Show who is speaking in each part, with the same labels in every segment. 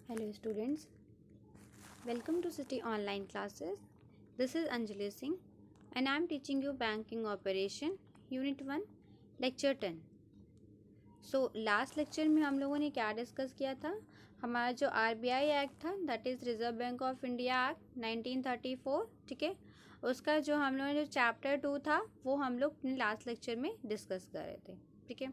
Speaker 1: Hello students, welcome to City Online Classes. This is Anjali Singh and I am teaching you Banking Operation Unit 1 Lecture 10. So last lecture में हम लोगों ने क्या discuss किया था? हमारा जो RBI एक्ट था that is reserve bank of India act 1934, ठीक है, उसका जो हम लोगों ने जो चैप्टर 2 था वो हम लोग अपने लास्ट लेक्चर में डिस्कस कर रहे थे, ठीक है.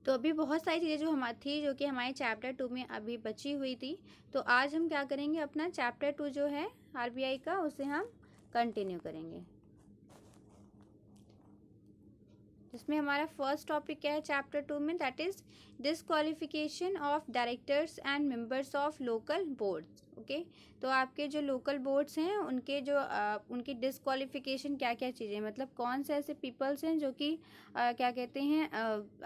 Speaker 1: तो अभी बहुत सारी चीज़ें जो हमारी थी जो कि हमारे चैप्टर 2 में अभी बची हुई थी. तो आज हम क्या करेंगे, अपना चैप्टर 2 जो है आरबीआई का उसे हम कंटिन्यू करेंगे, जिसमें हमारा फर्स्ट टॉपिक क्या है चैप्टर 2 में, that is disqualification of directors and members of local boards. Okay, तो आपके जो लोकल बोर्ड्स हैं उनके जो उनकी डिसक्वालिफिकेशन क्या क्या चीज़ें, मतलब कौन से ऐसे पीपल्स हैं जो कि क्या कहते हैं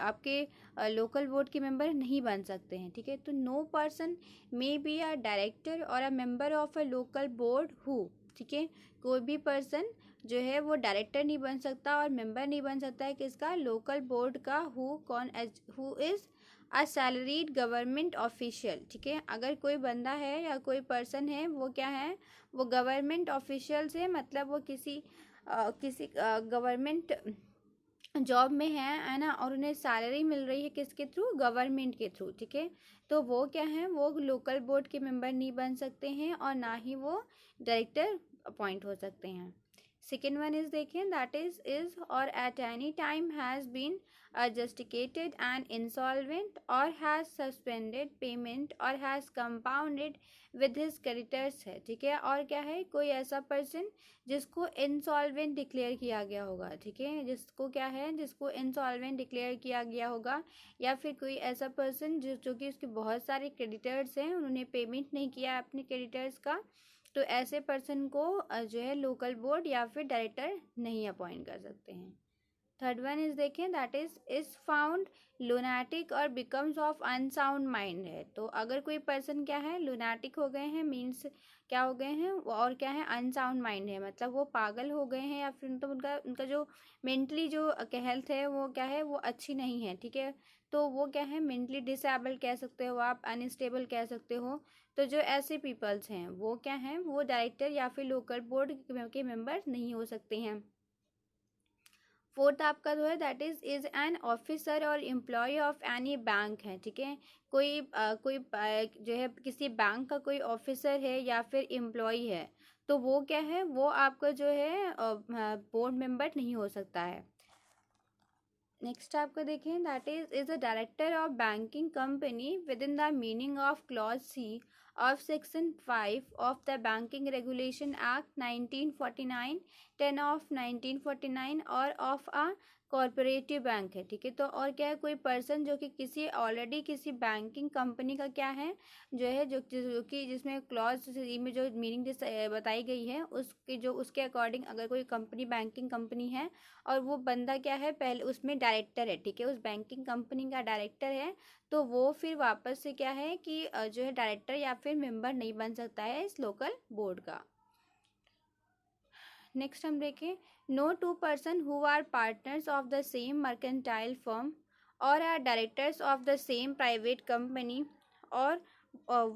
Speaker 1: आपके लोकल बोर्ड के मेंबर नहीं बन सकते हैं, ठीक है. तो no person may be a director or a member of a local board who, ठीक है, कोई भी पर्सन जो है वो डायरेक्टर नहीं बन सकता और मेंबर नहीं बन सकता है किसका, लोकल बोर्ड का. Who is a salaried government official, ठीक है. अगर कोई बंदा है या कोई पर्सन है वो क्या है, वो गवर्नमेंट ऑफिशियल से, मतलब वो किसी गवर्नमेंट जॉब में है ना, और उन्हें सैलरी मिल रही है किसके थ्रू, गवर्नमेंट के थ्रू, ठीक है. तो वो क्या है, वो लोकल बोर्ड के मेंबर नहीं बन सकते हैं और ना ही वो डायरेक्टर अपॉइंट हो सकते हैं. सेकेंड वन इज देखें, दैट इज और at any time has been adjudicated and insolvent or has suspended payment or has compounded with his creditors है, ठीक है. और क्या है, कोई ऐसा पर्सन जिसको इंसॉल्वेंट डिक्लेयर किया गया होगा, ठीक है, जिसको क्या है, जिसको इंसॉल्वेंट डिक्लेयर किया गया होगा, या फिर कोई ऐसा पर्सन जो कि उसके बहुत सारे क्रेडिटर्स हैं, उन्होंने पेमेंट नहीं किया अपने क्रेडिटर्स का, तो ऐसे पर्सन को जो है लोकल बोर्ड या फिर डायरेक्टर नहीं अपॉइंट कर सकते हैं. थर्ड वन इज देखें, दैट इज फाउंड लुनाटिक और बिकम्स ऑफ अनसाउंड माइंड है. तो अगर कोई पर्सन क्या है, लुनाटिक हो गए हैं, मीन्स क्या हो गए हैं, और क्या है, अनसाउंड माइंड है, मतलब वो पागल हो गए हैं, या फिर मतलब उनका जो मेंटली जो हेल्थ है वो क्या है, वो अच्छी नहीं है, ठीक है. तो वो क्या है, मेंटली डिसेबल कह सकते हो आप, अनस्टेबल कह सकते हो. तो जो ऐसे पीपल्स हैं वो क्या हैं, वो डायरेक्टर या फिर लोकल बोर्ड के मेंबर नहीं हो सकते हैं. फोर्थ आपका जो है दैट इज एन ऑफिसर और एम्प्लॉय ऑफ एनी बैंक है, ठीक है. कोई जो है किसी बैंक का कोई ऑफिसर है या फिर एम्प्लॉय है, तो वो क्या है, वो आपका जो है बोर्ड मेंबर नहीं हो सकता है. नेक्स्ट आपका देखें, that is a director of banking company within the meaning of clause C of section 5 of the banking regulation act 1949, 10 of 1949 और of a कॉरपोरेटिव बैंक है, ठीक है. तो और क्या है, कोई पर्सन जो कि किसी ऑलरेडी किसी बैंकिंग कंपनी का क्या है, जो है जो कि जिसमें क्लॉज में जो मीनिंग बताई गई है उसके जो उसके अकॉर्डिंग अगर कोई कंपनी बैंकिंग कंपनी है और वो बंदा क्या है, पहले उसमें डायरेक्टर है, ठीक है, उस बैंकिंग कंपनी का डायरेक्टर है, तो वो फिर वापस से क्या है कि जो है डायरेक्टर या फिर मेंबर नहीं बन सकता है इस लोकल बोर्ड का. नेक्स्ट हम देखें, no two person who are partners of the same mercantile firm or are directors of the same private company or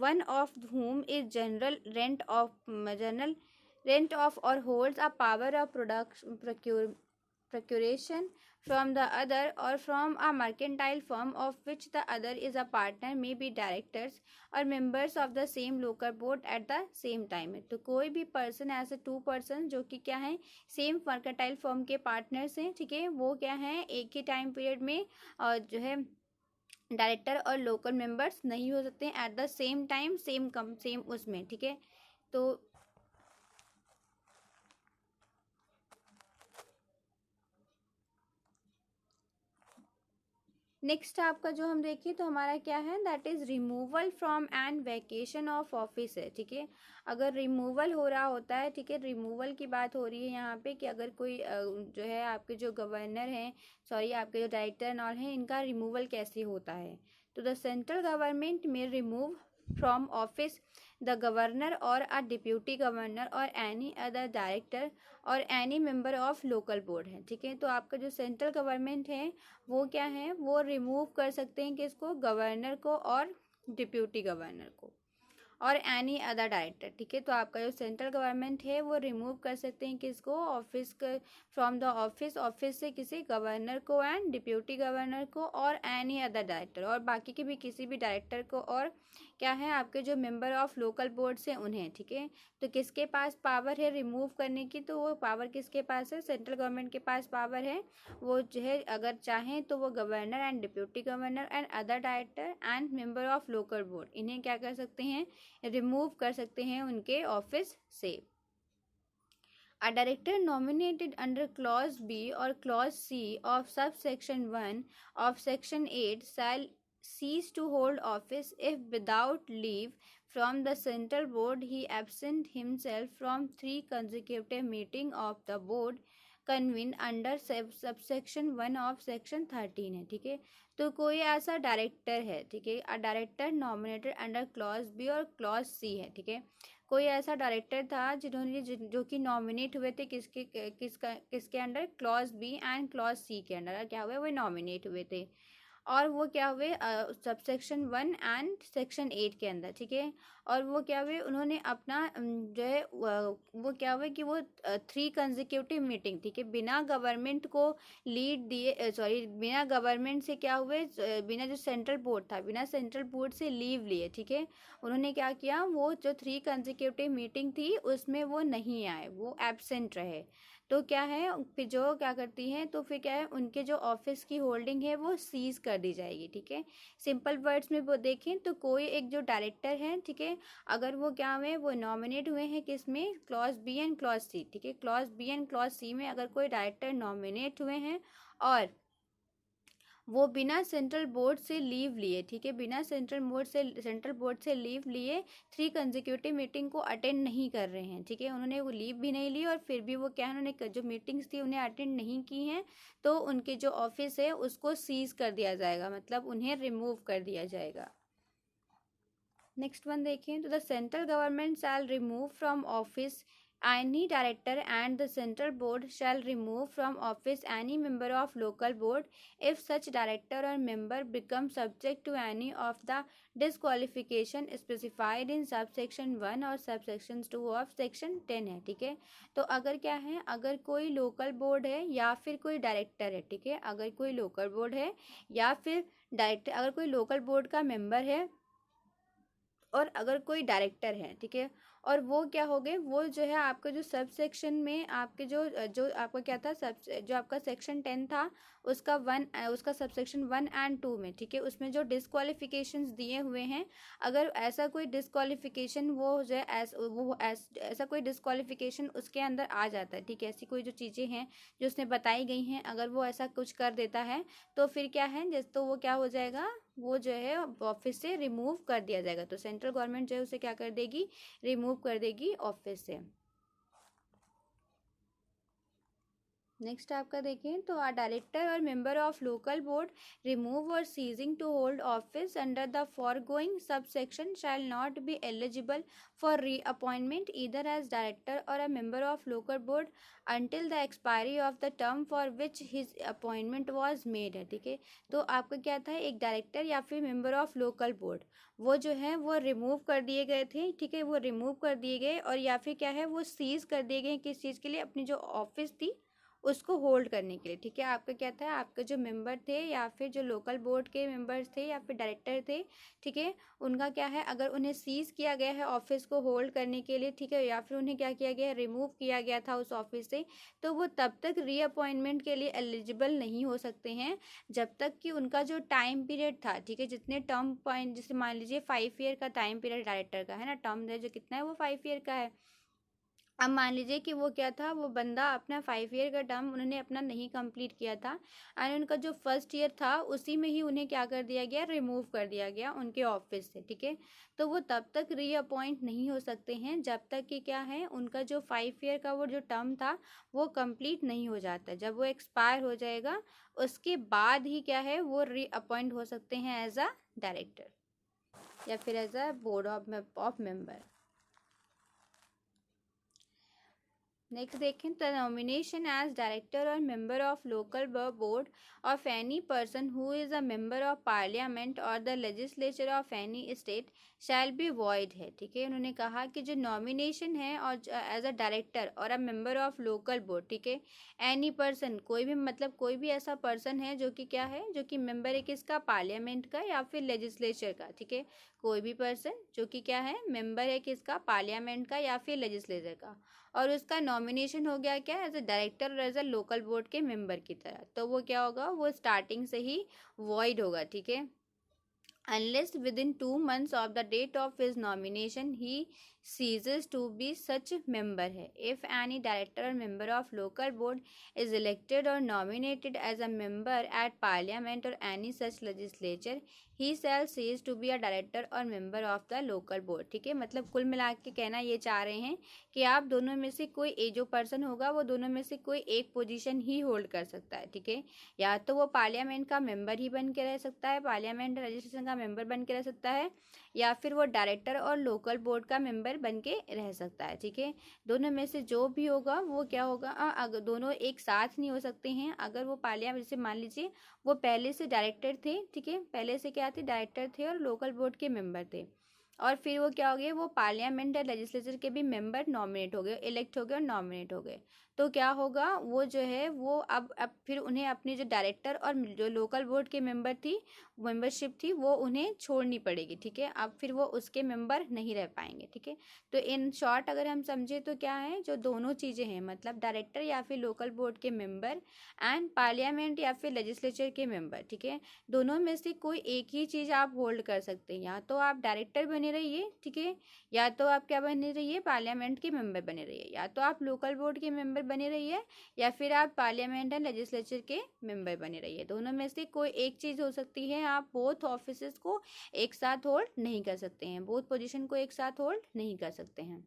Speaker 1: one of whom is general rent of or holds a power of procuration from the other or from a mercantile firm of which the other is a partner may be directors or members of the same local board at the same time है. तो कोई भी person ऐसे to person जो कि क्या है, same mercantile firm के पार्टनर्स हैं, ठीक है, वो क्या है एक ही टाइम पीरियड में जो है डायरेक्टर और लोकल मेंबर्स नहीं हो सकते at the same time, same उसमें, ठीक है. तो नेक्स्ट आपका जो हम देखें तो हमारा क्या है, that is removal from and vacation of office है, ठीक है. अगर रिमूवल हो रहा होता है, ठीक है, रिमूवल की बात हो रही है यहाँ पे कि अगर कोई जो है आपके जो गवर्नर हैं, सॉरी आपके जो डायरेक्टर और हैं, इनका रिमूवल कैसे होता है. तो द सेंट्रल गवर्नमेंट में remove from office the governor और अ डिप्यूटी गवर्नर और एनी अदर डायरेक्टर और any member of local board है, ठीक है. तो आपका जो सेंट्रल गवर्नमेंट है वो क्या है, वो रिमूव कर सकते हैं किसको, गवर्नर को और डिप्यूटी गवर्नर को और एनी अदर डायरेक्टर, ठीक है। तो आपका जो सेंट्रल गवर्नमेंट है वो रिमूव कर सकते हैं किसको, office from the office, office से किसी गवर्नर को एंड डिप्यूटी गवर्नर को और एनी अदर डायरेक्टर, और बाकी के भी किसी भी डायरेक्टर को, और क्या है आपके जो मेंबर ऑफ लोकल बोर्ड से उन्हें, ठीक है। तो किसके पास पावर है रिमूव करने की, तो वो पावर किसके पास है, सेंट्रल गवर्नमेंट के पास पावर है। वो जो है अगर चाहें तो वो governor and deputy governor and other director and member of local board इन्हें क्या कर सकते हैं, रिमूव कर सकते हैं उनके ऑफिस से। A director nominated under clause B or clause C of subsection 1 of section 8 shall cease to hold office if without leave from the central board he absent himself from 3 consecutive meeting of the board convene under subsection 1 of section 13 है, ठीक है। तो कोई ऐसा director है, ठीक है, a director nominated under clause B और क्लॉज सी है, ठीक है। कोई ऐसा डायरेक्टर था जिन्होंने जो कि नॉमिनेट हुए थे किसके under, clause B and clause C के अंडर क्या हुए, वो नॉमिनेट हुए थे और वो क्या हुए सबसेक्शन 1 एंड सेक्शन 8 के अंदर, ठीक है। और वो क्या हुए, उन्होंने अपना जो है वो क्या हुआ कि वो 3 कंसेक्यूटिव मीटिंग, ठीक है, बिना गवर्नमेंट को लीड दिए, सॉरी बिना गवर्नमेंट से क्या हुए, बिना जो सेंट्रल बोर्ड था, बिना सेंट्रल बोर्ड से लीव लिए, ठीक है। उन्होंने क्या किया, वो जो 3 कंसेक्यूटिव मीटिंग थी उसमें वो नहीं आए, वो एब्सेंट रहे। तो क्या है फिर जो क्या करती हैं, तो फिर क्या है उनके जो ऑफिस की होल्डिंग है वो सीज कर दी जाएगी, ठीक है। सिंपल वर्ड्स में वो देखें तो कोई एक जो डायरेक्टर है, ठीक है, अगर वो क्या हुए, वो नॉमिनेट हुए हैं किस में, clause B and clause C, ठीक है। Clause B and clause C में अगर कोई डायरेक्टर नॉमिनेट हुए हैं और वो बिना सेंट्रल बोर्ड से लीव लिए, ठीक है, बिना सेंट्रल बोर्ड से लीव लिए 3 कंसेक्यूटिव मीटिंग को अटेंड नहीं कर रहे हैं, ठीक है। उन्होंने वो लीव भी नहीं ली और फिर भी वो क्या है, उन्होंने जो मीटिंग्स थी उन्हें अटेंड नहीं की हैं, तो उनके जो ऑफिस है उसको सीज कर दिया जाएगा, मतलब उन्हें रिमूव कर दिया जाएगा। नेक्स्ट वन देखें तो the central government shell remove from office any director and the central board shall remove from office any member of local board if such director or member become subject to any of the disqualification specified in subsection 1 और subsection 2 of section 10 है, ठीक है। तो अगर क्या है, अगर कोई लोकल बोर्ड है या फिर कोई डायरेक्टर है, ठीक है, अगर कोई लोकल बोर्ड है या फिर डायरेक्टर, अगर कोई लोकल बोर्ड का मेंबर है और अगर कोई डायरेक्टर है, ठीक है, और वो क्या हो गए, वो जो है आपका जो सब सेक्शन में आपके जो आपका क्या था, सब जो आपका सेक्शन 10 था उसका सब सेक्शन 1 एंड 2 में, ठीक है, उसमें जो डिस्क्वालिफिकेशंस दिए हुए हैं, अगर ऐसा कोई डिस्क्वालिफिकेशन वो जो है ऐसा कोई डिस्क्वालिफिकेशन उसके अंदर आ जाता है, ठीक है, ऐसी कोई जो चीज़ें हैं जो उसने बताई गई हैं, अगर वो ऐसा कुछ कर देता है तो फिर क्या है, जैसे तो वो क्या हो जाएगा, वो जो है ऑफिस से रिमूव कर दिया जाएगा। तो सेंट्रल गवर्नमेंट जो है उसे क्या कर देगी, रिमूव कर देगी ऑफिस से। नेक्स्ट आपका देखें तो a director or member of local board remove or ceasing to hold office under the foregoing sub section shall not be eligible for reappointment either as director or a member of local board until the expiry of the term for which his appointment was made है, ठीक है। तो आपका क्या था, एक director या फिर मेंबर ऑफ लोकल बोर्ड वो जो है वो रिमूव कर दिए गए थे, ठीक है, वो रिमूव कर दिए गए और या फिर क्या है वो सीज कर दिए गए किस चीज़ के लिए, अपनी जो ऑफिस थी उसको होल्ड करने के लिए, ठीक है। आपका क्या था, आपके जो मेंबर थे या फिर जो लोकल बोर्ड के मेंबर्स थे या फिर डायरेक्टर थे, ठीक है, उनका क्या है, अगर उन्हें सीज किया गया है ऑफिस को होल्ड करने के लिए, ठीक है, या फिर उन्हें क्या किया गया, रिमूव किया गया था उस ऑफिस से, तो वो तब तक रीअपॉइंटमेंट के लिए एलिजिबल नहीं हो सकते हैं जब तक कि उनका जो टाइम पीरियड था, ठीक है, जितने टर्म पॉइंट, जैसे मान लीजिए 5 ईयर का टाइम पीरियड डायरेक्टर का है ना, टर्म जो कितना है वो 5 ईयर का है। अब मान लीजिए कि वो क्या था, वो बंदा अपना 5 ईयर का टर्म उन्होंने अपना नहीं कंप्लीट किया था एंड उनका जो फर्स्ट ईयर था उसी में ही उन्हें क्या कर दिया गया, रिमूव कर दिया गया उनके ऑफिस से, ठीक है। तो वो तब तक रीअपॉइंट नहीं हो सकते हैं जब तक कि क्या है, उनका जो 5 ईयर का वो जो टर्म था वो कंप्लीट नहीं हो जाता। जब वो एक्सपायर हो जाएगा उसके बाद ही क्या है वो रीअपॉइंट हो सकते हैं एज अ डायरेक्टर या फिर as a board of member. Next देखें, the nomination as director or member of local board of any person who is a member of Parliament or the legislature of any state shall be void है। ठीक है, उन्होंने कहा कि जो nomination है और as a director or a member of local board, ठीक है, एनी पर्सन, कोई भी, मतलब कोई भी ऐसा पर्सन है जो कि क्या है, जो कि मेंबर है किसका, पार्लियामेंट का या फिर लेजिस्लेचर का। ठीक है, कोई भी पर्सन जो कि क्या है, मेंबर है किसका, पार्लियामेंट का या फिर लेजिस्लेचर का, और उसका नॉमिनेशन हो गया क्या, एज अ डायरेक्टर और एज अ लोकल बोर्ड के मेंबर की तरह, तो वो क्या होगा, वो स्टार्टिंग से ही वॉइड होगा। ठीक है, unless within 2 months of the date of his nomination he ceases to be such member है। if any director or member of local board is elected or nominated as a member at parliament or any such legislature he shall cease to be a director or member of the local board। ठीक है, मतलब कुल मिला के कहना ये चाह रहे हैं कि आप दोनों में से कोई जो पर्सन होगा वो दोनों में से कोई एक पोजीशन ही होल्ड कर सकता है। ठीक है, या तो वो पार्लियामेंट का मेंबर ही बन के रह सकता है, पार्लियामेंट रजिस्ट्रेशन का मेंबर बन के रह सकता है, या फिर वो डायरेक्टर और लोकल बोर्ड का मेंबर बन के रह सकता है। ठीक है, दोनों में से जो भी होगा वो क्या होगा, अगर दोनों एक साथ नहीं हो सकते हैं, अगर वो पार्लियामेंट, जैसे मान लीजिए वो पहले से डायरेक्टर थे, ठीक है, पहले से क्या थे, डायरेक्टर थे और लोकल बोर्ड के मेंबर थे, और फिर वो क्या हो गए, वो पार्लियामेंट या लेजिस्लेचर के भी मेंबर नॉमिनेट हो गए, इलेक्ट हो गए और नॉमिनेट हो गए, तो क्या होगा, वो जो है वो अब फिर उन्हें अपनी जो डायरेक्टर और जो लोकल बोर्ड के मेंबर थी, मेंबरशिप थी, वो उन्हें छोड़नी पड़ेगी। ठीक है, अब फिर वो उसके मेंबर नहीं रह पाएंगे। ठीक है, तो इन शॉर्ट अगर हम समझे तो क्या है, जो दोनों चीज़ें हैं, मतलब डायरेक्टर या फिर लोकल बोर्ड के मेंबर एंड पार्लियामेंट या फिर लेजिस्लेचर के मेंबर, ठीक है, दोनों में से कोई एक ही चीज़ आप होल्ड कर सकते हैं, या तो आप डायरेक्टर बने रहिए, ठीक है, या तो आप क्या बने रहिए, पार्लियामेंट के मेंबर बने रहिए, या तो आप लोकल बोर्ड के मेंबर बने रहिए, या फिर आप पार्लियामेंट एंड लेजिस्लेचर के मेंबर बने रहिए, दोनों में से कोई एक चीज़ हो सकती है। आप बोथ ऑफिसेस को एक साथ होल्ड नहीं कर सकते हैं, बोथ पोजीशन को एक साथ होल्ड नहीं कर सकते हैं।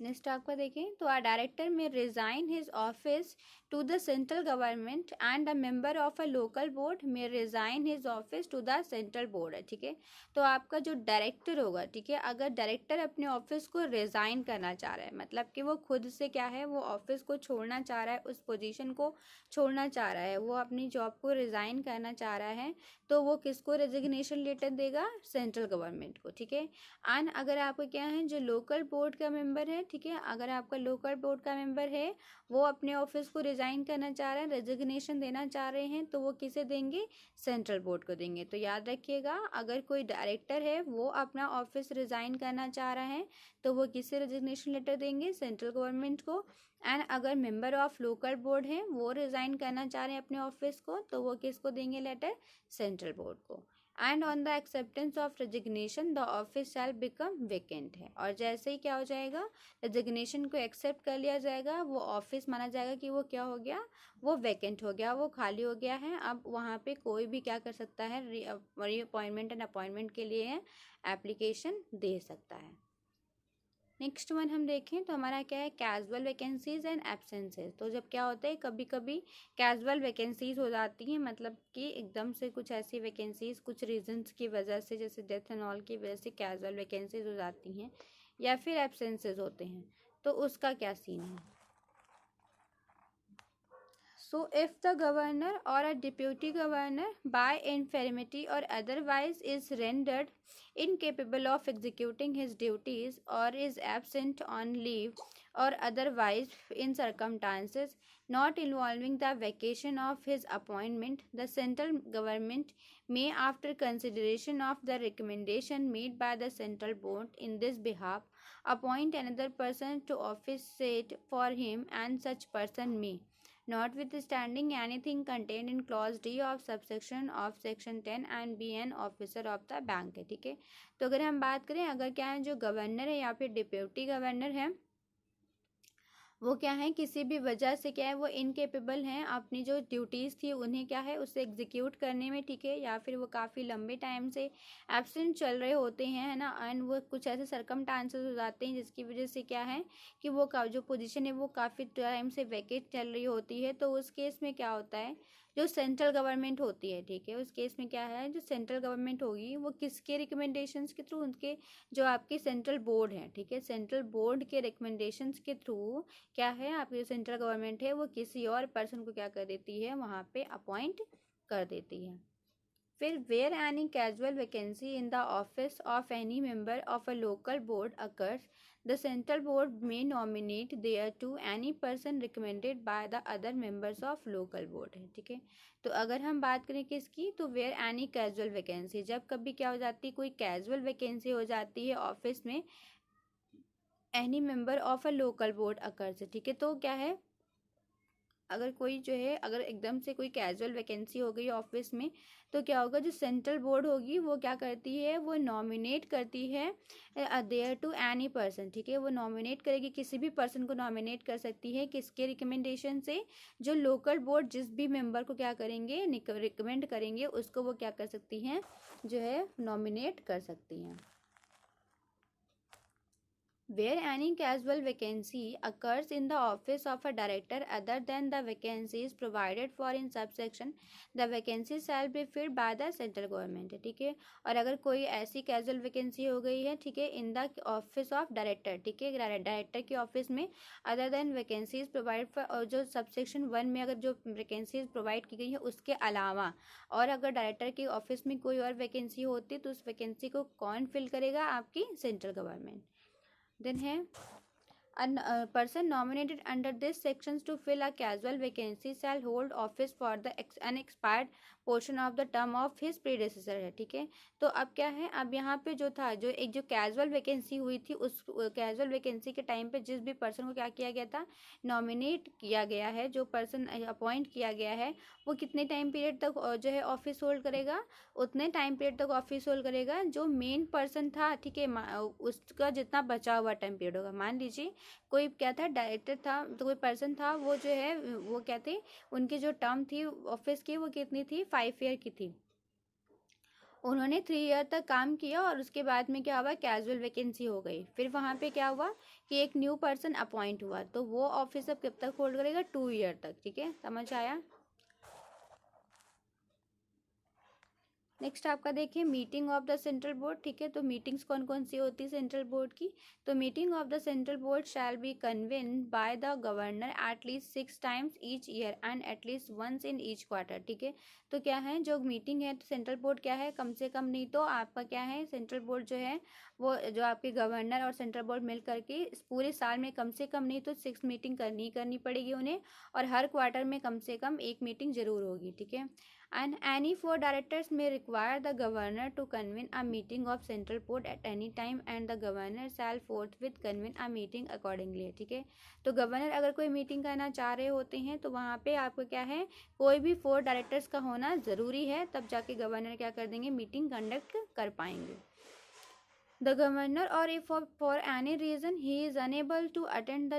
Speaker 1: नेक्स्ट आपका देखें, तो a director may resign his office to the central government and a member of a local board may resign his office to the central board है। ठीक है, तो आपका जो डायरेक्टर होगा, ठीक है, अगर डायरेक्टर अपने ऑफिस को रिजाइन करना चाह रहा है, मतलब कि वो खुद से क्या है, वो ऑफिस को छोड़ना चाह रहा है, उस पोजीशन को छोड़ना चाह रहा है, वो अपनी जॉब को रिजाइन करना चाह रहा है, तो वो किसको रेजिग्नेशन लेटर देगा, सेंट्रल गवर्नमेंट को। ठीक है, एंड अगर आपको क्या है, जो लोकल बोर्ड का मेंबर है, ठीक है, अगर आपका लोकल बोर्ड का मेंबर है वो अपने ऑफिस को रिजाइन करना चाह रहे हैं, रेजिग्नेशन देना चाह रहे हैं, तो वो किसे देंगे, सेंट्रल बोर्ड को देंगे। तो याद रखिएगा, अगर कोई डायरेक्टर है वो अपना ऑफिस रिजाइन करना चाह रहा है तो वो किसे रेजिग्नेशन लेटर देंगे, सेंट्रल गवर्नमेंट को। एंड अगर मेंबर ऑफ लोकल बोर्ड है वो रिजाइन करना चाह रहे हैं अपने ऑफिस को, तो वो किसको देंगे लेटर, सेंट्रल बोर्ड को। And on the acceptance of resignation the office shell become vacant है, और जैसे ही क्या हो जाएगा, रेजिग्नेशन को एक्सेप्ट कर लिया जाएगा, वो ऑफिस माना जाएगा कि वो क्या हो गया, वो वैकेंट हो गया, वो खाली हो गया है। अब वहाँ पे कोई भी क्या कर सकता है, री अपॉइंटमेंट एंड अपॉइंटमेंट के लिए एप्लीकेशन दे सकता है। नेक्स्ट वन हम देखें तो हमारा क्या है, कैजुअल वैकेंसीज एंड एब्सेंसेस। तो जब क्या होता है, कभी कभी कैजुअल वैकेंसीज हो जाती हैं, मतलब कि एकदम से कुछ ऐसी वैकेंसीज कुछ रीजंस की वजह से, जैसे डेथ एंड ऑल की वजह से कैजुअल वैकेंसीज हो जाती हैं, या फिर एब्सेंसेस होते हैं, तो उसका क्या सीन है। So, if the governor or a deputy governor by infirmity or otherwise is rendered incapable of executing his duties or is absent on leave or otherwise in circumstances not involving the vacation of his appointment, the central government may, after consideration of the recommendation made by the central board in this behalf, appoint another person to officiate for him, and such person may, notwithstanding anything contained in clause D of subsection of section 10 and be an officer of the bank है। ठीक है, तो अगर हम बात करें, अगर क्या है, जो गवर्नर है या फिर डिप्यूटी गवर्नर है, वो क्या है, किसी भी वजह से क्या है, वो इनकेपेबल हैं अपनी जो ड्यूटीज़ थी उन्हें क्या है, उसे एग्जीक्यूट करने में, ठीक है, या फिर वो काफ़ी लंबे टाइम से एब्सेंट चल रहे होते हैं, है ना, एंड वो कुछ ऐसे सरकमस्टांसेस हो जाते हैं जिसकी वजह से क्या है कि वो जो पोजीशन है वो काफ़ी टाइम से वैकेट चल रही होती है, तो उस केस में क्या होता है, जो सेंट्रल गवर्नमेंट होती है, ठीक है, उस केस में क्या है, जो सेंट्रल गवर्नमेंट होगी वो किसके रिकमेंडेशंस के थ्रू, उनके जो आपकी सेंट्रल बोर्ड है, ठीक है, सेंट्रल बोर्ड के रिकमेंडेशंस के थ्रू क्या है, आपकी जो सेंट्रल गवर्नमेंट है वो किसी और पर्सन को क्या कर देती है, वहाँ पे अपॉइंट कर देती है। फिर where any casual vacancy in the office of any member of a local board occurs, the central board may nominate thereto any person recommended by the other members of local board है, ठीक है। तो अगर हम बात करें किसकी, तो वेयर एनी कैजुअल वैकेंसी, जब कभी क्या हो जाती है, कोई कैजुअल वैकेंसी हो जाती है ऑफिस में any member of a local board occurs, ठीक है, तो क्या है, अगर कोई जो है, अगर एकदम से कोई कैजुअल वैकेंसी हो गई ऑफिस में, तो क्या होगा, जो सेंट्रल बोर्ड होगी वो क्या करती है, वो नॉमिनेट करती है देयर टू एनी पर्सन, ठीक है, वो नॉमिनेट करेगी, किसी भी पर्सन को नॉमिनेट कर सकती है, किसके रिकमेंडेशन से, जो लोकल बोर्ड जिस भी मेंबर को क्या करेंगे, रिकमेंड करेंगे, उसको वो क्या कर सकती हैं, जो है नॉमिनेट कर सकती हैं। Where any casual vacancy occurs in the office of a director other than the vacancies provided for in subsection, the vacancy shall be filled by the central government, ठीक है। और अगर कोई ऐसी कैजुअल वैकेंसी हो गई है, ठीक है, इन द ऑफिस ऑफ डायरेक्टर, ठीक है, डायरेक्टर के ऑफिस में, other than vacancies provide for, और जो सबसेक्शन 1 में अगर जो वैकेंसीज प्रोवाइड की गई है उसके अलावा, और अगर डायरेक्टर के ऑफिस में कोई और वैकेंसी होती तो उस वैकेंसी को कौन फिल करेगा, आपकी सेंट्रल गवर्नमेंट। देन है a person nominated under this sections to fill a casual vacancy shall hold office for the unexpired portion of the term of his predecessor है, ठीक है। तो अब क्या है, अब यहाँ पे जो था, जो एक जो कैजुअल वैकेंसी हुई थी, उस कैजुअल वैकेंसी के टाइम पे जिस भी पर्सन को क्या किया गया था, नॉमिनेट किया गया है, जो पर्सन अपॉइंट किया गया है, वो कितने टाइम पीरियड तक जो है ऑफिस होल्ड करेगा, उतने टाइम पीरियड तक ऑफिस होल्ड करेगा जो मेन पर्सन था, ठीक है, उसका जितना बचा हुआ टाइम पीरियड होगा। मान लीजिए कोई क्या था, डायरेक्टर था, तो कोई पर्सन था, वो जो है वो क्या थे, उनकी जो टर्म थी ऑफिस की वो कितनी थी, 5 ईयर की थी, उन्होंने 3 ईयर तक काम किया, और उसके बाद में क्या हुआ, कैजुअल वैकेंसी हो गई, फिर वहाँ पे क्या हुआ कि एक न्यू पर्सन अपॉइंट हुआ, तो वो ऑफिस अब कब तक होल्ड करेगा, 2 ईयर तक, ठीक है, समझ आया। नेक्स्ट आपका देखिए meeting of the central board, ठीक है, तो मीटिंग्स कौन कौन सी होती है सेंट्रल बोर्ड की, तो meeting of the central board shall be convened by the governor at least 6 times each year and at least once in each quarter, ठीक है। तो क्या है, जो मीटिंग है, तो सेंट्रल बोर्ड क्या है, कम से कम नहीं तो आपका क्या है, सेंट्रल बोर्ड जो है वो जो आपके गवर्नर और सेंट्रल बोर्ड मिल करके इस पूरे साल में कम से कम नहीं तो 6 मीटिंग करनी पड़ेगी उन्हें, और हर क्वार्टर में कम से कम 1 मीटिंग जरूर होगी, ठीक है। And any 4 directors may require the governor to convene a meeting of central board at any time and the governor shall forthwith convene a meeting accordingly, ठीक है। तो गवर्नर अगर कोई मीटिंग करना चाह रहे होते हैं तो वहाँ पे आपको क्या है, कोई भी 4 डायरेक्टर्स का होना ज़रूरी है, तब जाके गवर्नर क्या कर देंगे, मीटिंग कंडक्ट कर पाएंगे। The governor, or if for any reason he is unable to attend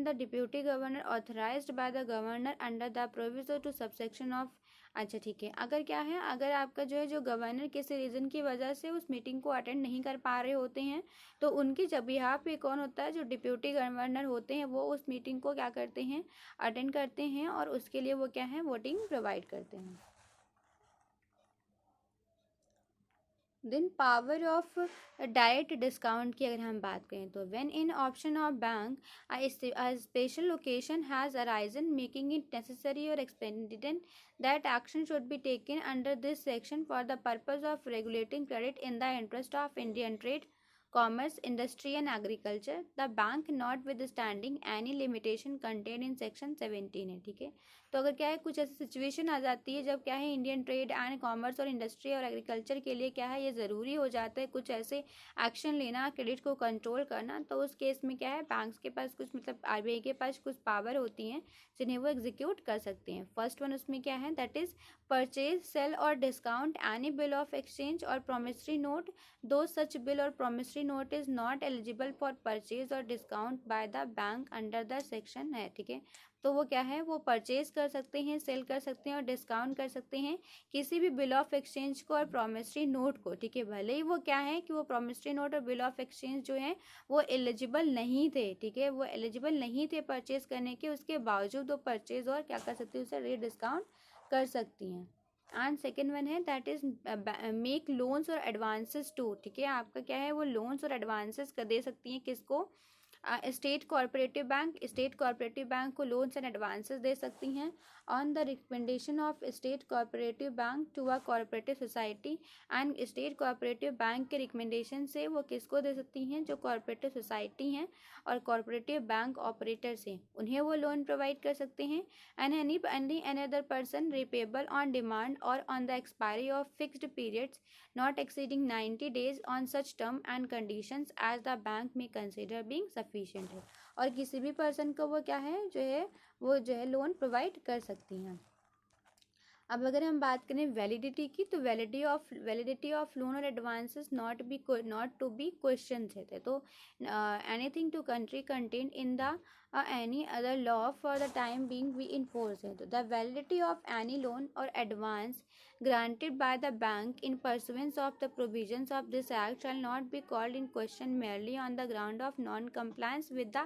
Speaker 1: the deputy governor authorized by the governor under the proviso to subsection of, अच्छा ठीक है, अगर क्या है, अगर आपका जो है जो गवर्नर किसी रीज़न की वजह से उस मीटिंग को अटेंड नहीं कर पा रहे होते हैं, तो उनकी जब बिहाफ पे कौन होता है, जो डिप्यूटी गवर्नर होते हैं, वो उस मीटिंग को क्या करते हैं, अटेंड करते हैं, और उसके लिए वो क्या है, वोटिंग प्रोवाइड करते हैं। Then power of direct discount की अगर हम बात करें तो when in option of bank a special occasion has arisen making it necessary or expedient that action should be taken under this section for the purpose of regulating credit in the interest of Indian trade, commerce, industry and agriculture, the bank notwithstanding any limitation contained in section 17 है, ठीक है। तो अगर क्या है, कुछ ऐसी situation आ जाती है जब क्या है, इंडियन ट्रेड एंड कॉमर्स और इंडस्ट्री और एग्रीकल्चर के लिए क्या है, ये ज़रूरी हो जाता है कुछ ऐसे एक्शन लेना, क्रेडिट को कंट्रोल करना, तो उस केस में क्या है, बैंक्स के पास कुछ, मतलब आरबीआई के पास कुछ पावर होती हैं जिन्हें वो एग्जीक्यूट कर सकते हैं। फर्स्ट वन उसमें क्या है, that is purchase, sale or discount any bill of exchange or promissory note, though such bill or promissory note is not eligible for purchase or discount by the bank under the section है, ठीक है। तो वो क्या है, वो purchase कर सकते हैं, सेल कर सकते हैं और डिस्काउंट कर सकते हैं किसी भी बिल ऑफ एक्सचेंज को और प्रोमिसरी नोट को, ठीक है, भले ही वो क्या है कि वो प्रोमिसरी नोट और बिल ऑफ एक्सचेंज जो है वो एलिजिबल नहीं थे, ठीक है, वो एलिजिबल नहीं थे परचेज करने के, उसके बावजूद वो परचेज और क्या कर सकते हैं, उसे रेट डिस्काउंट कर सकती हैं। एंड सेकेंड वन है दैट इज मेक लोन्स और एडवांसेस टू, ठीक है, आपका क्या है, वो लोन्स और एडवांसेस कर दे सकती हैं किसको, स्टेट कोऑपरेटिव बैंक को लोन्स एंड एडवांसेस दे सकती हैं on the recommendation of state cooperative bank to a cooperative society. And state cooperative bank के रिकमेंडेशन से वो किसको दे सकती हैं, जो कोऑपरेटिव सोसाइटी हैं और कोऑपरेटिव बैंक ऑपरेटर्स हैं, उन्हें वो लोन प्रोवाइड कर सकते हैं। And any other person repayable on demand or on the expiry of fixed periods not exceeding 90 days on such term and conditions as the bank may consider being sufficient है, और किसी भी person को वो क्या है, वो जो है लोन प्रोवाइड कर सकती हैं। अब अगर हम बात करें वैलिडिटी की, तो वैलिडिटी ऑफ लोन और advances not to be question थे, तो anything to contrary contain in the any other law for the time being we enforce है। तो the validity of any loan और advance granted by the bank in pursuance of the provisions of this act shall not be called in question merely on the ground of non-compliance with the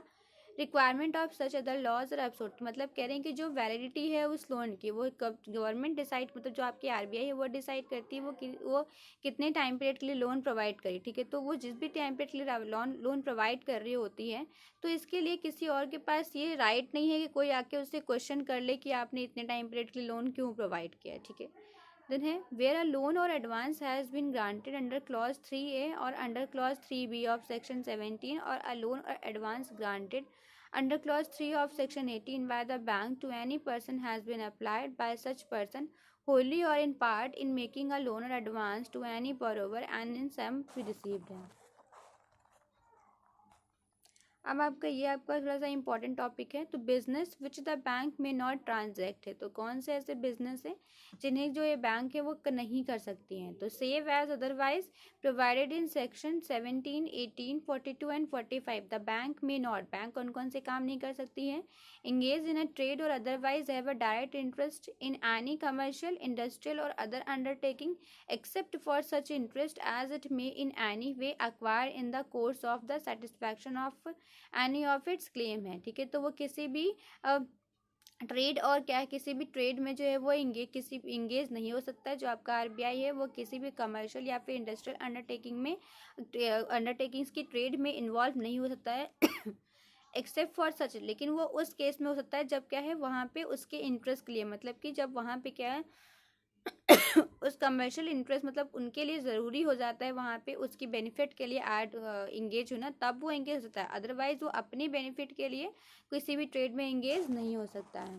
Speaker 1: requirement of such other laws और absolute, मतलब कह रहे हैं कि जो validity है उस loan की वो कब गवर्नमेंट डिसाइड, मतलब जो आपकी आरबीआई है वो डिसाइड करती है वो कितने टाइम पीरियड के लिए लोन प्रोवाइड करी, ठीक है। तो वो जिस भी टाइम पीरियड के लिए लोन प्रोवाइड कर रही होती है, तो इसके लिए किसी और के पास ये राइट नहीं है कि कोई आके उससे क्वेश्चन कर ले कि आपने इतने टाइम पीरियड के लिए लोन क्यों प्रोवाइड किया है, ठीक है। देन है वेयर अ लोन और advance has been granted under clause 3A और under clause 3B of section 17 और अ लोन और advance granted under clause 3 of section 18 by the bank to any person has been applied by such person wholly or in part in making a loan or advance to any borrower and in sum be received है। अब आपका थोड़ा सा important topic है, तो business which the bank में not transact है, तो कौन से ऐसे बिजनेस है जिन्हें जो ये बैंक है वो नहीं कर सकती हैं, तो save as otherwise provided in section 17, 18, 42 and 45 the bank में नॉट, बैंक कौन कौन से काम नहीं कर सकती हैं, engage in a trade or otherwise have a direct interest in any commercial, industrial or other undertaking except for such interest as it may in any way acquire in the course of the satisfaction of any of its claim है, ठीक है। तो वो किसी भी trade और क्या है, किसी भी ट्रेड में जो है वो इंगेज नहीं हो सकता है, जो आपका आरबीआई है वो किसी भी कमर्शियल या फिर इंडस्ट्रियल अंडरटेकिंग्स की ट्रेड में इन्वॉल्व नहीं हो सकता है एक्सेप्ट फॉर सच, लेकिन वो उस केस में हो सकता है जब क्या है वहाँ पे उसके इंटरेस्ट के लिए, मतलब कि जब वहाँ पे क्या है उस कमर्शियल इंटरेस्ट, मतलब उनके लिए ज़रूरी हो जाता है वहाँ पे उसकी बेनिफिट के लिए इंगेज होना, तब वो इंगेज होता है, अदरवाइज वो अपने बेनिफिट के लिए किसी भी ट्रेड में इंगेज नहीं हो सकता है।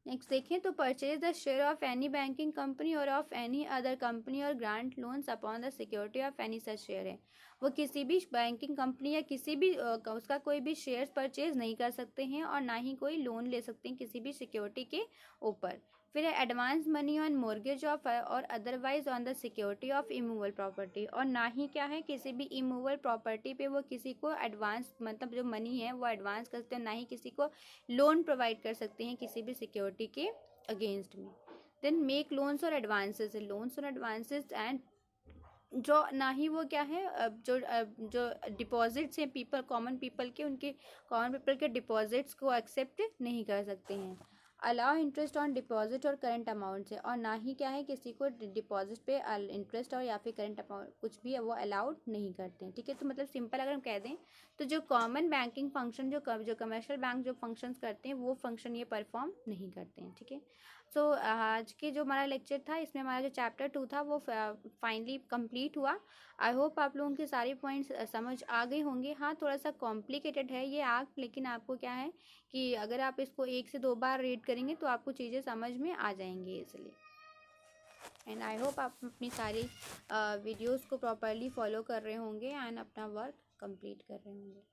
Speaker 1: नेक्स्ट देखें, तो purchase the share of any banking company और ऑफ एनी अदर कंपनी और grant loans upon the security of any such share है, वो किसी भी बैंकिंग कंपनी या किसी भी उसका कोई भी शेयर्स परचेज नहीं कर सकते हैं और ना ही कोई लोन ले सकते हैं किसी भी सिक्योरिटी के ऊपर। फिर advance money on mortgage of or otherwise on the security of immovable property, और ना ही क्या है किसी भी इमूवल प्रॉपर्टी पे वो किसी को एडवांस, मतलब जो मनी है वो एडवांस कर सकते हैं, ना ही किसी को लोन प्रोवाइड कर सकते हैं किसी भी सिक्योरिटी के अगेंस्ट में। देन मेक लोन्स और एडवांसेस एंड जो ना ही वो क्या है जो डिपॉजिट्स हैं कॉमन पीपल के डिपॉजिट्स को एक्सेप्ट नहीं कर सकते हैं। अलाउ इंटरेस्ट ऑन डिपॉजिट और करंट अमाउंट से, और ना ही क्या है किसी को डिपॉजिट पे इंटरेस्ट और या फिर करंट अमाउंट कुछ भी है वो अलाउड नहीं करते हैं, ठीक है। तो मतलब सिंपल अगर हम कह दें तो जो कॉमन बैंकिंग फंक्शन जो कमर्शियल बैंक जो फंक्शंस करते हैं वो फंक्शन ये परफॉर्म नहीं करते हैं, ठीक है। सो आज के जो हमारा लेक्चर था इसमें हमारा जो चैप्टर 2 था वो फाइनली कंप्लीट हुआ। आई होप आप लोगों के सारे पॉइंट्स समझ आ गए होंगे। हाँ, थोड़ा सा कॉम्प्लिकेटेड है ये लेकिन आपको क्या है कि अगर आप इसको 1 से 2 बार रीड करेंगे तो आपको चीज़ें समझ में आ जाएंगी इसलिए। एंड आई होप आप अपनी सारी वीडियोस को प्रॉपरली फॉलो कर रहे होंगे एंड अपना वर्क कंप्लीट कर रहे होंगे।